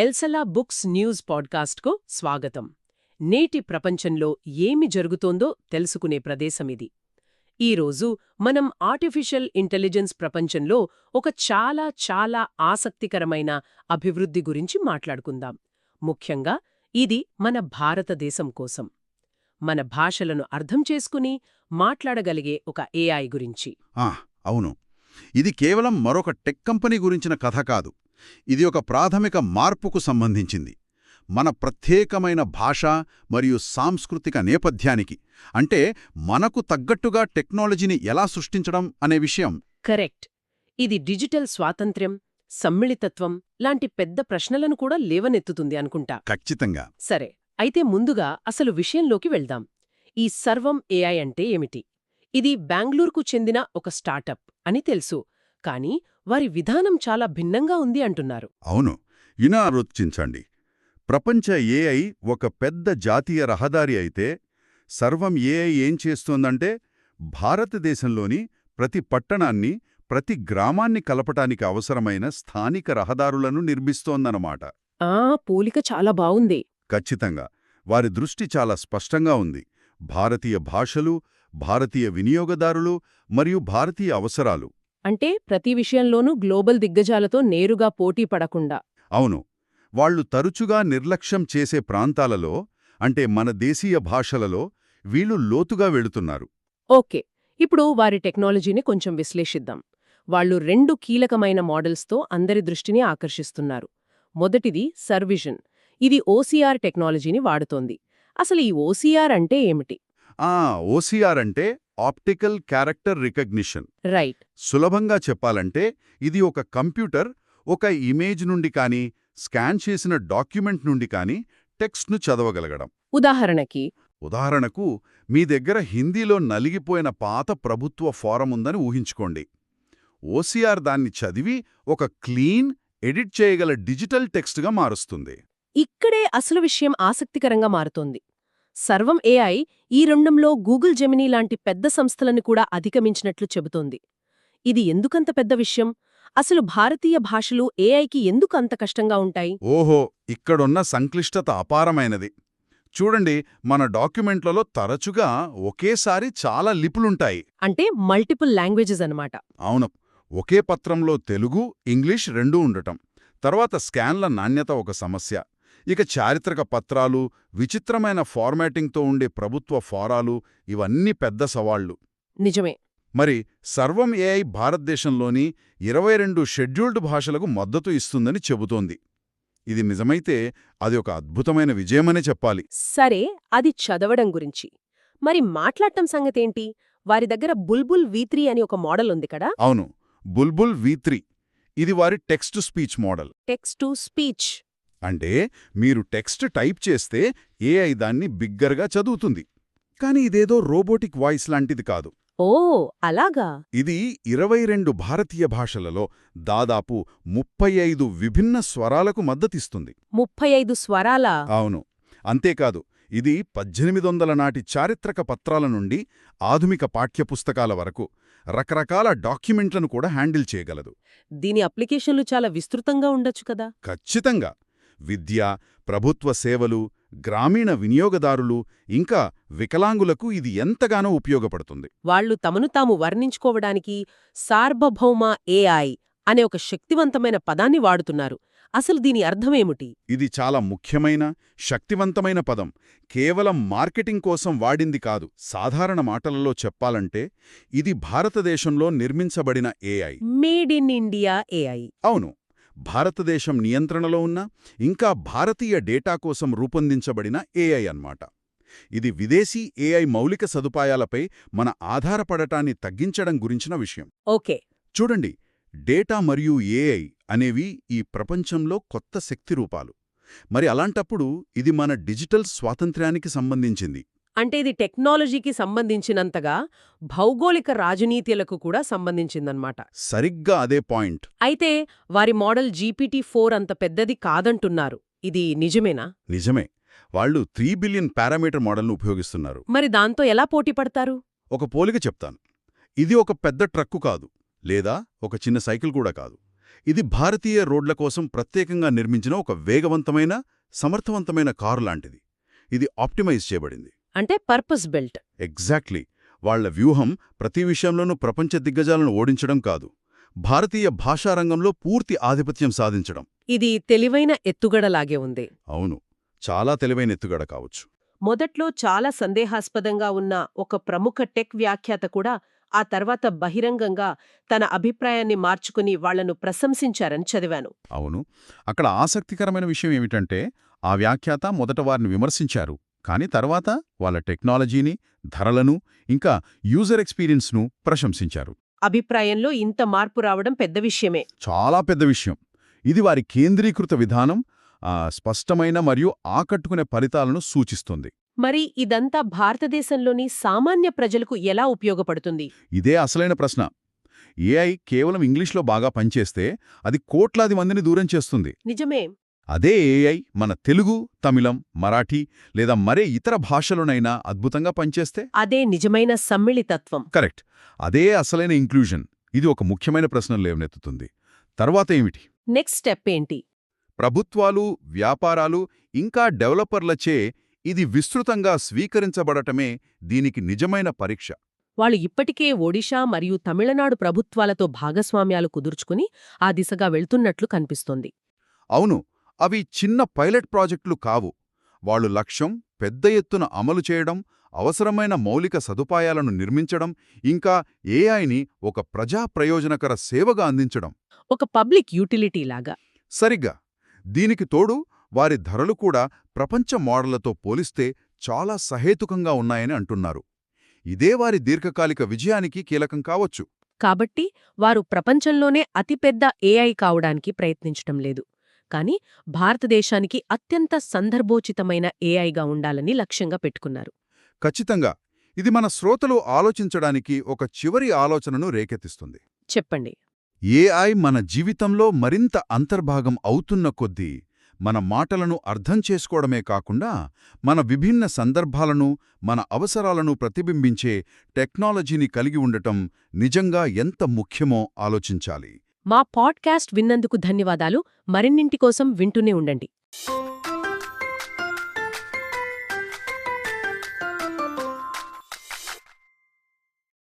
ఎల్సలా books news పాడ్కాస్ట్కు స్వాగతం. నేటి ప్రపంచంలో ఏమి జరుగుతోందో తెలుసుకునే ప్రదేశమిది. ఈరోజు మనం ఆర్టిఫిషియల్ ఇంటెలిజెన్స్ ప్రపంచంలో ఒక చాలా ఆసక్తికరమైన అభివృద్ధి గురించి మాట్లాడుకుందాం. ముఖ్యంగా ఇది మన భారతదేశం కోసం, మన భాషలను అర్థం చేసుకుని మాట్లాడగలిగే ఒక ఏఐ గురించి. అవును, ఇది కేవలం మరొక టెక్ కంపెనీ గురించిన కథ కాదు. ఇది ఒక ప్రాథమిక మార్పుకు సంబంధించింది. మన ప్రత్యేకమైన భాష మరియు సాంస్కృతిక నేపథ్యానికి, అంటే మనకు తగ్గట్టుగా టెక్నాలజీని ఎలా సృష్టించడం అనే విషయం. కరెక్ట్. ఇది డిజిటల్ స్వాతంత్ర్యం, సమ్మిళితత్వం లాంటి పెద్ద ప్రశ్నలను కూడా లేవనెత్తుతుంది అనుకుంటా. ఖచ్చితంగా. సరే, అయితే ముందుగా అసలు విషయంలోకి వెళ్దాం. ఈ సర్వం ఏఐ అంటే ఏమిటి? ఇది బెంగళూరుకు చెందిన ఒక స్టార్టప్ అని తెలుసు, కానీ వారి విధానం చాలా భిన్నంగా ఉంది అంటున్నారు. అవును, ఆలోచించండి. ప్రపంచ ఏఐ ఒక పెద్ద జాతీయ రహదారి అయితే, సర్వం ఏఐ ఏం చేస్తోందంటే భారతదేశంలోని ప్రతి పట్టణాన్ని, ప్రతి గ్రామాన్ని కలపటానికి అవసరమైన స్థానిక రహదారులను నిర్మిస్తోందన్నమాట. పోలిక చాలా బావుంది. ఖచ్చితంగా. వారి దృష్టి చాలా స్పష్టంగా ఉంది. భారతీయ భాషలు, భారతీయ వినియోగదారులు మరియు భారతీయ అవసరాలు. అంటే ప్రతి విషయంలోనూ గ్లోబల్ దిగ్గజాలతో నేరుగా పోటీ పడకుండా. అవును, వాళ్లు తరచుగా నిర్లక్ష్యం చేసే ప్రాంతాలలో, అంటే మన దేశీయ భాషలలో వీళ్ళు లోతుగా వెళుతున్నారు. ఓకే, ఇప్పుడు వారి టెక్నాలజీని కొంచెం విశ్లేషిద్దాం. వాళ్లు రెండు కీలకమైన మోడల్స్తో అందరి దృష్టిని ఆకర్షిస్తున్నారు. మొదటిది సర్విజన్. ఇది ఓసీఆర్ టెక్నాలజీని వాడుతోంది. అసలు ఈ ఓసీఆర్ అంటే ఏమిటి? ఓసీఆర్ అంటే ఆప్టికల్ క్యారెక్టర్ రికగ్నిషన్. రైట్. సులభంగా చెప్పాలంటే ఇది ఒక కంప్యూటర్ ఒక ఇమేజ్ నుండి కానీ, స్కాన్ చేసిన డాక్యుమెంట్ నుండి కానీ టెక్స్ట్ను చదవగలగడం. ఉదాహరణకు మీ దగ్గర హిందీలో నలిగిపోయిన పాత ప్రభుత్వ ఫారం ఉందని ఊహించుకోండి. ఓసీఆర్ దాన్ని చదివి ఒక క్లీన్, ఎడిట్ చేయగల డిజిటల్ టెక్స్ట్గా మారుస్తుంది. ఇక్కడే అసలు విషయం ఆసక్తికరంగా మారుతోంది. సర్వం ఏఐ ఈ రెండంలో గూగుల్ జెమినీ లాంటి పెద్ద సంస్థలను కూడా అధిగమించినట్లు చెబుతోంది. ఇది ఎందుకంత పెద్ద విషయం? అసలు భారతీయ భాషలు ఏఐకి ఎందుకు అంత కష్టంగా ఉంటాయి? ఓహో, ఇక్కడున్న సంక్లిష్టత అపారమైనది. చూడండి, మన డాక్యుమెంట్లలో తరచుగా ఒకేసారి చాలా లిపులుంటాయి. అంటే మల్టిపుల్ లాంగ్వేజెస్ అన్నమాట. అవును, ఒకే పత్రంలో తెలుగు, ఇంగ్లీష్ రెండూ ఉండటం. తర్వాత స్కాన్ల నాణ్యత ఒక సమస్య. ఇక చారిత్రక పత్రాలు, విచిత్రమైన ఫార్మాటింగ్తో ఉండే ప్రభుత్వ ఫారాలు, ఇవన్నీ పెద్ద సవాళ్లు. నిజమే. మరి సర్వం ఏఐ భారతదేశంలోని 22 షెడ్యూల్డ్ భాషలకు మద్దతు ఇస్తుందని చెబుతోంది. ఇది నిజమైతే అది ఒక అద్భుతమైన విజయమనే చెప్పాలి. సరే, అది చదవడం గురించి. మరి మాట్లాడటం సంగతేంటి? వారి దగ్గర బుల్బుల్ V3 అని ఒక మోడల్ ఉంది కదా? అవును, బుల్బుల్ V3. ఇది వారి text to speech model. Text to speech అంటే మీరు టెక్స్ట్ టైప్ చేస్తే ఏఐ దాన్ని బిగ్గరగా చదువుతుంది. కానీ ఇదేదో రోబోటిక్ వాయిస్ లాంటిది కాదు. ఓ, అలాగా? ఇది 22 భారతీయ భాషలలో దాదాపు 35 విభిన్న స్వరాలకు మద్దతిస్తుంది. 35 స్వరాలా? అవును. అంతేకాదు, ఇది 1800 నాటి చారిత్రక పత్రాల నుండి ఆధునిక పాఠ్యపుస్తకాల వరకు రకరకాల డాక్యుమెంట్లను కూడా హ్యాండిల్ చేయగలదు. దీని అప్లికేషన్లు చాలా విస్తృతంగా ఉండొచ్చు కదా? ఖచ్చితంగా. విద్య, ప్రభుత్వ సేవలు, గ్రామీణ వినియోగదారులు, ఇంకా వికలాంగులకు ఇది ఎంతగానో ఉపయోగపడుతుంది. వాళ్లు తమను తాము వర్ణించుకోవడానికి సార్వభౌమ ఏఐ అనే ఒక శక్తివంతమైన పదాన్ని వాడుతున్నారు. అసలు దీని అర్థమేమిటి? ఇది చాలా ముఖ్యమైన, శక్తివంతమైన పదం. కేవలం మార్కెటింగ్ కోసం వాడింది కాదు. సాధారణ మాటలలో చెప్పాలంటే ఇది భారతదేశంలో నిర్మించబడిన AI. Made in India AI. అవును, భారతదేశం నియంత్రణలో ఉన్న, ఇంకా భారతీయ డేటా కోసం రూపొందించబడిన ఏఐ అన్నమాట. ఇది విదేశీ ఏఐ మౌలిక సదుపాయాలపై మన ఆధారపడటాన్ని తగ్గించడం గురించిన విషయం. ఓకే. చూడండి, డేటా మరియు ఏఐ అనేవి ఈ ప్రపంచంలో కొత్త శక్తి రూపాలు. మరి అలాంటప్పుడు ఇది మన డిజిటల్ స్వాతంత్ర్యానికి సంబంధించింది. అంటే ఇది టెక్నాలజీకి సంబంధించినంతగా భౌగోళిక రాజనీతిలకు కూడా సంబంధించిందన్నమాట. సరిగ్గా అదే పాయింట్. అయితే వారి మోడల్ GPT-4 అంత పెద్దది కాదంటున్నారు. ఇది నిజమేనా? నిజమే. వాళ్లు 3 బిలియన్ పారామీటర్ మోడల్ను ఉపయోగిస్తున్నారు. మరి దాంతో ఎలా పోటీ పడతారు? ఒక పోలిక చెప్తాను. ఇది ఒక పెద్ద ట్రక్కు కాదు, లేదా ఒక చిన్న సైకిల్ కూడా కాదు. ఇది భారతీయ రోడ్ల కోసం ప్రత్యేకంగా నిర్మించిన ఒక వేగవంతమైన సమర్థవంతమైన కారు లాంటిది. ఇది ఆప్టిమైజ్ చేయబడింది. అంటే పర్పస్ బిల్ట్. ఎగ్జాక్ట్లీ. వాళ్ల వ్యూహం ప్రతి విషయంలోనూ ప్రపంచ దిగ్గజాలను ఓడించడం కాదు, భారతీయ భాషారంగంలో పూర్తి ఆధిపత్యం సాధించడం. ఇది తెలివైన ఎత్తుగడలాగే ఉంది. అవును, చాలా తెలివైన ఎత్తుగడ కావచ్చు. మొదట్లో చాలా సందేహాస్పదంగా ఉన్న ఒక ప్రముఖ టెక్ వ్యాఖ్యాత కూడా ఆ తర్వాత బహిరంగంగా తన అభిప్రాయాన్ని మార్చుకుని వాళ్లను ప్రశంసించారని చదివాను. అవును, అక్కడ ఆసక్తికరమైన విషయం ఏమిటంటే ఆ వ్యాఖ్యాత మొదట వారిని విమర్శించారు, కానీ తర్వాత వాళ్ళ టెక్నాలజీని, ధరలను, ఇంకా యూజర్ ఎక్స్పీరియన్స్ను ప్రశంసించారు. అభిప్రాయంలో ఇంత మార్పు రావడం పెద్ద విషయమే. చాలా పెద్ద విషయం. ఇది వారి కేంద్రీకృత విధానం, స్పష్టమైన మరియు ఆకట్టుకునే ఫలితాలను సూచిస్తుంది. మరి ఇదంతా భారతదేశంలోని సామాన్య ప్రజలకు ఎలా ఉపయోగపడుతుంది? ఇదే అసలైన ప్రశ్న. ఏఐ కేవలం ఇంగ్లీష్లో బాగా పనిచేస్తే అది కోట్లాది మందిని దూరం చేస్తుంది. నిజమే. అదే ఏఐ మన తెలుగు, తమిళం, మరాఠీ లేదా మరే ఇతర భాషలోనైనా అద్భుతంగా పనిచేస్తే? అదే నిజమైన సమ్మిళితత్వం. కరెక్ట్. అదే అసలైన ఇంక్లూజన్. ఇది ఒక ముఖ్యమైన ప్రశ్నలు లేవనెత్తుతుంది. తర్వాత ఏమిటి? నెక్స్ట్ స్టెప్ ఏంటి? ప్రభుత్వాలు, వ్యాపారాలు, ఇంకా డెవలపర్లచే ఇది విస్తృతంగా స్వీకరించబడటమే దీనికి నిజమైన పరీక్ష. వాళ్ళు ఇప్పటికే ఒడిషా మరియు తమిళనాడు ప్రభుత్వాలతో భాగస్వామ్యాలు కుదుర్చుకుని ఆ దిశగా వెళ్తున్నట్లు కనిపిస్తోంది. అవును, అవి చిన్న పైలట్ ప్రాజెక్టులు కావు. వాళ్లు లక్ష్యం పెద్ద ఎత్తున అమలు చేయడం, అవసరమైన మౌలిక సదుపాయాలను నిర్మించడం, ఇంకా ఏఐని ఒక ప్రజా ప్రయోజనకర సేవగా అందించడం. ఒక పబ్లిక్ యూటిలిటీ లాగా. సరిగ్గా. దీనికి తోడు వారి ధరలు కూడా ప్రపంచ మోడళ్లతో పోలిస్తే చాలా సహేతుకంగా ఉన్నాయని అంటున్నారు. ఇదే వారి దీర్ఘకాలిక విజయానికి కీలకం కావచ్చు. కాబట్టి వారు ప్రపంచంలోనే అతిపెద్ద ఏఐ కావడానికి ప్రయత్నించటం లేదు, కానీ భారతదేశానికి అత్యంత సందర్భోచితమైన ఏఐగా ఉండాలని లక్ష్యంగా పెట్టుకున్నారు. ఖచ్చితంగా. ఇది మన శ్రోతలు ఆలోచించడానికి ఒక చివరి ఆలోచనను రేకెత్తిస్తుంది. చెప్పండి. ఏఐ మన జీవితంలో మరింత అంతర్భాగం అవుతున్న కొద్దీ మన మాటలను అర్థం చేసుకోవడమే కాకుండా మన విభిన్న సందర్భాలను, మన అవసరాలను ప్రతిబింబించే టెక్నాలజీని కలిగి ఉండటం నిజంగా ఎంత ముఖ్యమో ఆలోచించాలి. మా పాడ్కాస్ట్ విన్నందుకు ధన్యవాదాలు. మరిన్నింటి కోసం వింటూనే ఉండండి.